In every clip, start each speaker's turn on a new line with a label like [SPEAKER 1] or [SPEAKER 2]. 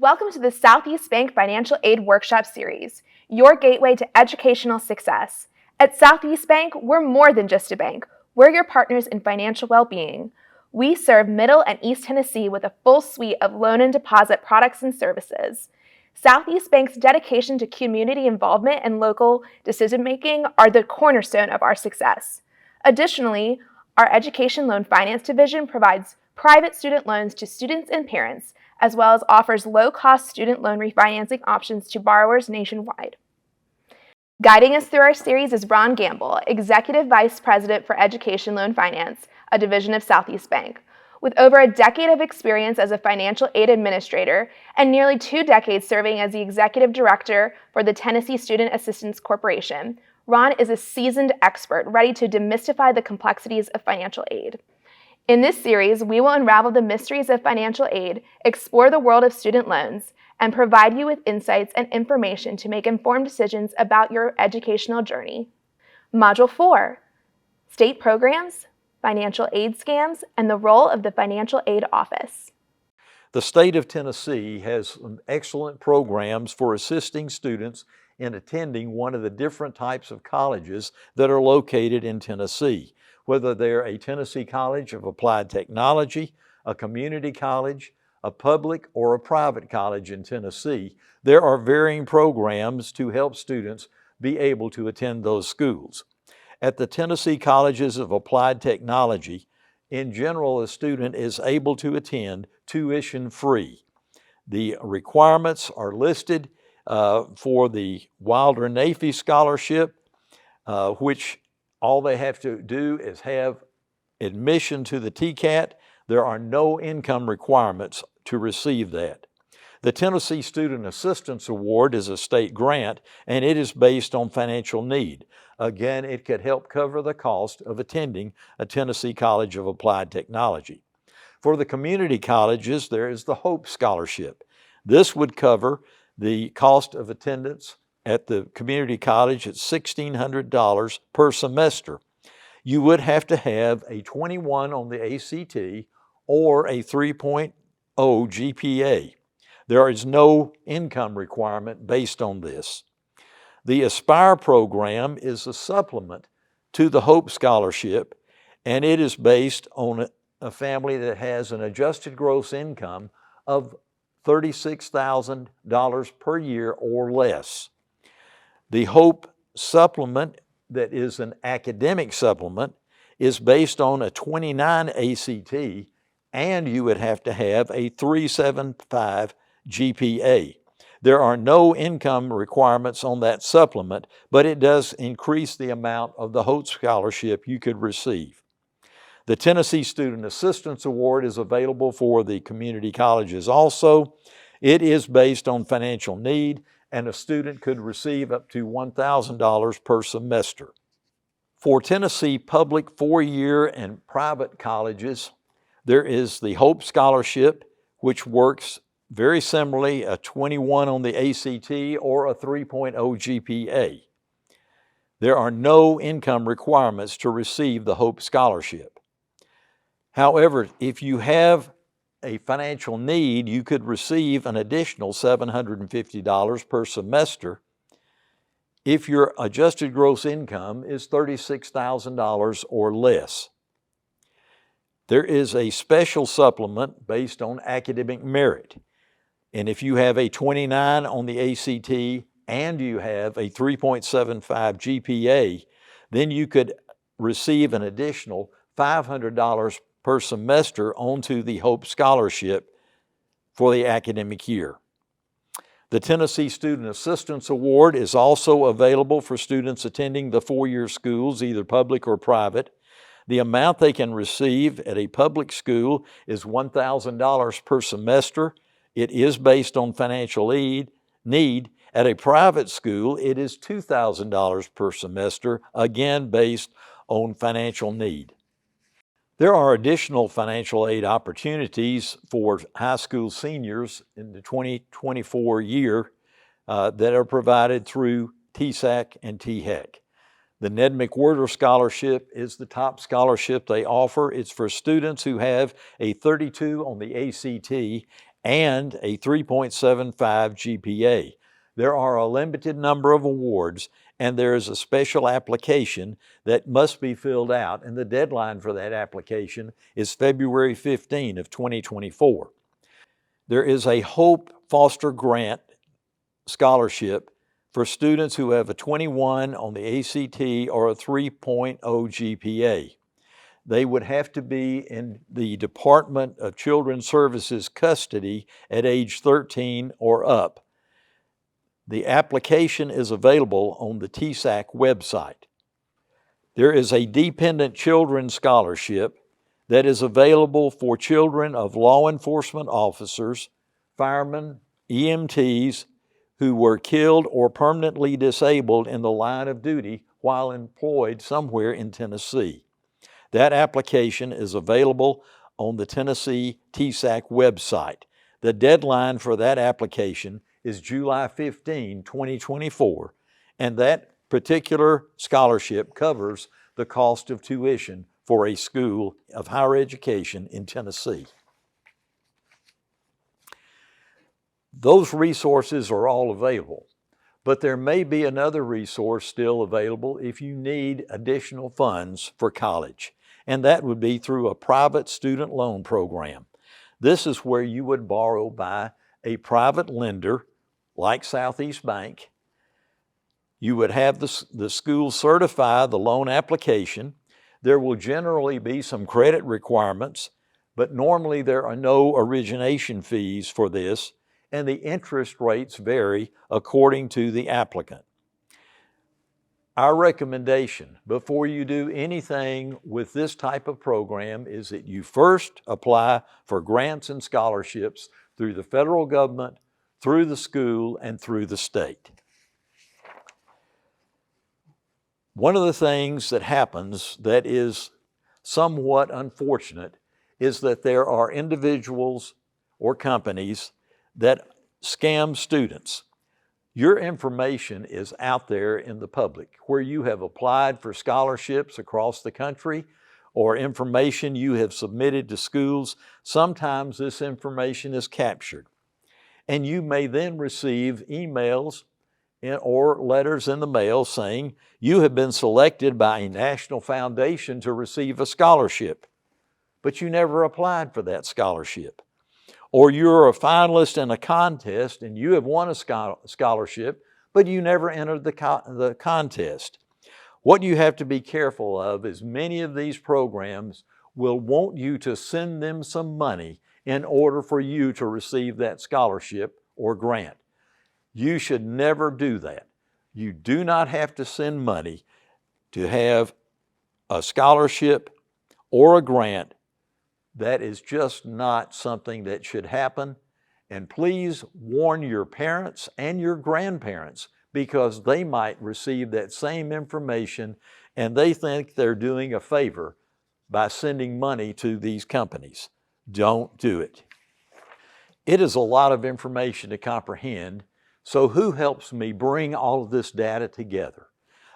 [SPEAKER 1] Welcome to the Southeast Bank Financial Aid Workshop Series, your gateway to educational success. At Southeast Bank, we're more than just a bank. We're your partners in financial well-being. We serve Middle and East Tennessee with a full suite of loan and deposit products and services. Southeast Bank's dedication to community involvement and local decision-making are the cornerstone of our success. Additionally, our Education Loan Finance Division provides private student loans to students and parents, as well as offers low-cost student loan refinancing options to borrowers nationwide. Guiding us through our series is Ron Gamble, Executive Vice President for Education Loan Finance, a division of Southeast Bank. With over a decade of experience as a financial aid administrator and nearly 2 decades serving as the Executive Director for the Tennessee Student Assistance Corporation, Ron is a seasoned expert ready to demystify the complexities of financial aid. In this series, we will unravel the mysteries of financial aid, explore the world of student loans, and provide you with insights and information to make informed decisions about your educational journey. Module 4, State Programs, Financial Aid Scams, and the Role of the Financial Aid Office.
[SPEAKER 2] The state of Tennessee has some excellent programs for assisting students in attending one of the different types of colleges that are located in Tennessee. Whether they're a Tennessee College of Applied Technology, a community college, a public or a private college in Tennessee, there are varying programs to help students be able to attend those schools. At the Tennessee Colleges of Applied Technology, in general, a student is able to attend tuition-free. The requirements are listed for the Wilder-Nafee Scholarship, which all they have to do is have admission to the TCAT. There are no income requirements to receive that. The Tennessee Student Assistance Award is a state grant, and it is based on financial need. Again, it could help cover the cost of attending a Tennessee College of Applied Technology. For the community colleges, there is the Hope Scholarship. This would cover the cost of attendance at the community college at $1,600 per semester. You would have to have a 21 on the ACT or a 3.0 GPA. There is no income requirement based on this. The Aspire program is a supplement to the Hope Scholarship, and it is based on a family that has an adjusted gross income of $36,000 per year or less. The Hope supplement, that is an academic supplement, is based on a 29 ACT, and you would have to have a 3.75 GPA. There are no income requirements on that supplement, but it does increase the amount of the Hope Scholarship you could receive. The Tennessee Student Assistance Award is available for the community colleges also. It is based on financial need, and a student could receive up to $1,000 per semester. For Tennessee public 4-year and private colleges, there is the Hope Scholarship, which works very similarly, a 21 on the ACT or a 3.0 GPA. There are no income requirements to receive the Hope Scholarship. However, if you have a financial need, you could receive an additional $750 per semester if your adjusted gross income is $36,000 or less. There is a special supplement based on academic merit. And if you have a 29 on the ACT and you have a 3.75 GPA, then you could receive an additional $500 per semester onto the Hope Scholarship for the academic year. The Tennessee Student Assistance Award is also available for students attending the 4-year schools, either public or private. The amount they can receive at a public school is $1,000 per semester. It is based on financial need. At a private school, it is $2,000 per semester, again based on financial need. There are additional financial aid opportunities for high school seniors in the 2024 year that are provided through TSAC and THEC. The Ned McWhirter Scholarship is the top scholarship they offer. It's for students who have a 32 on the ACT and a 3.75 GPA. There are a limited number of awards, and there is a special application that must be filled out, and the deadline for that application is February 15 of 2024. There is a Hope Foster Grant scholarship for students who have a 21 on the ACT or a 3.0 GPA. They would have to be in the Department of Children's Services custody at age 13 or up. The application is available on the TSAC website. There is a Dependent Children Scholarship that is available for children of law enforcement officers, firemen, EMTs, who were killed or permanently disabled in the line of duty while employed somewhere in Tennessee. That application is available on the Tennessee TSAC website. The deadline for that application is July 15, 2024, and that particular scholarship covers the cost of tuition for a school of higher education in Tennessee. Those resources are all available, but there may be another resource still available if you need additional funds for college, and that would be through a private student loan program. This is where you would borrow by a private lender like Southeast Bank. You would have the school certify the loan application. There will generally be some credit requirements, but normally there are no origination fees for this, and the interest rates vary according to the applicant. Our recommendation before you do anything with this type of program is that you first apply for grants and scholarships through the federal government, through the school, and through the state. One of the things that happens that is somewhat unfortunate is that there are individuals or companies that scam students. Your information is out there in the public where you have applied for scholarships across the country or information you have submitted to schools. Sometimes this information is captured, and you may then receive emails or letters in the mail saying you have been selected by a national foundation to receive a scholarship, but you never applied for that scholarship. Or you're a finalist in a contest and you have won a scholarship, but you never entered the contest. What you have to be careful of is many of these programs will want you to send them some money in order for you to receive that scholarship or grant. You should never do that. You do not have to send money to have a scholarship or a grant. That is just not something that should happen. And please warn your parents and your grandparents, because they might receive that same information and they think they're doing a favor by sending money to these companies. Don't do it. It is a lot of information to comprehend, so who helps me bring all of this data together?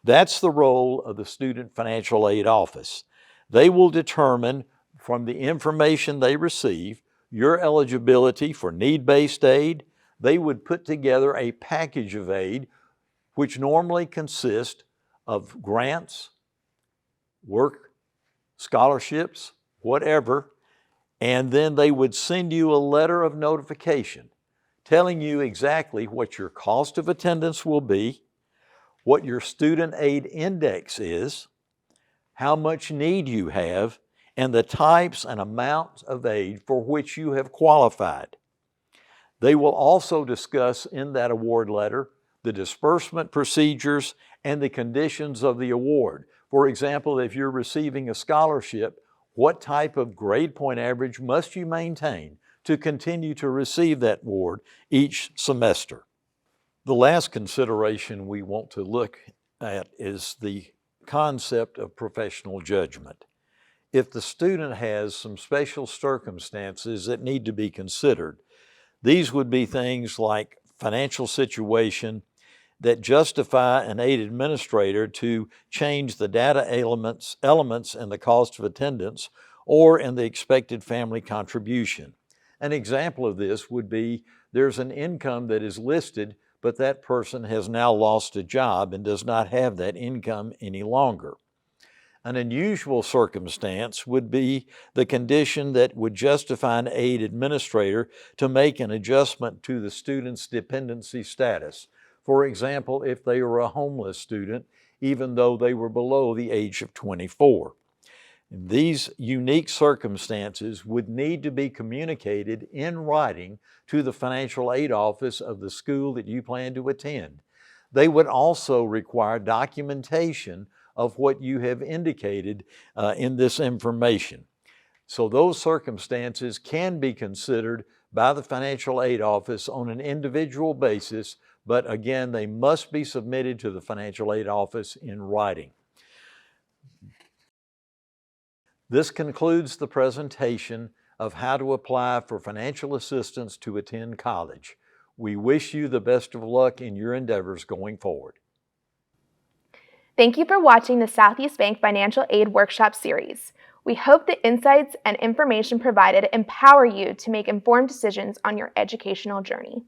[SPEAKER 2] That's the role of the Student Financial Aid Office. They will determine from the information they receive your eligibility for need-based aid. They would put together a package of aid which normally consists of grants, work, scholarships, whatever, and then they would send you a letter of notification telling you exactly what your cost of attendance will be, what your student aid index is, how much need you have, and the types and amounts of aid for which you have qualified. They will also discuss in that award letter the disbursement procedures and the conditions of the award. For example, if you're receiving a scholarship, what type of grade point average must you maintain to continue to receive that award each semester? The last consideration we want to look at is the concept of professional judgment. If the student has some special circumstances that need to be considered, these would be things like financial situation that justify an aid administrator to change the data elements in the cost of attendance or in the expected family contribution. An example of this would be there's an income that is listed, but that person has now lost a job and does not have that income any longer. An unusual circumstance would be the condition that would justify an aid administrator to make an adjustment to the student's dependency status. For example, if they were a homeless student, even though they were below the age of 24. These unique circumstances would need to be communicated in writing to the financial aid office of the school that you plan to attend. They would also require documentation of what you have indicated in this information. So those circumstances can be considered by the financial aid office on an individual basis, but again, they must be submitted to the financial aid office in writing. This concludes the presentation of how to apply for financial assistance to attend college. We wish you the best of luck in your endeavors going forward.
[SPEAKER 1] Thank you for watching the Southeast Bank Financial Aid Workshop Series. We hope the insights and information provided empower you to make informed decisions on your educational journey.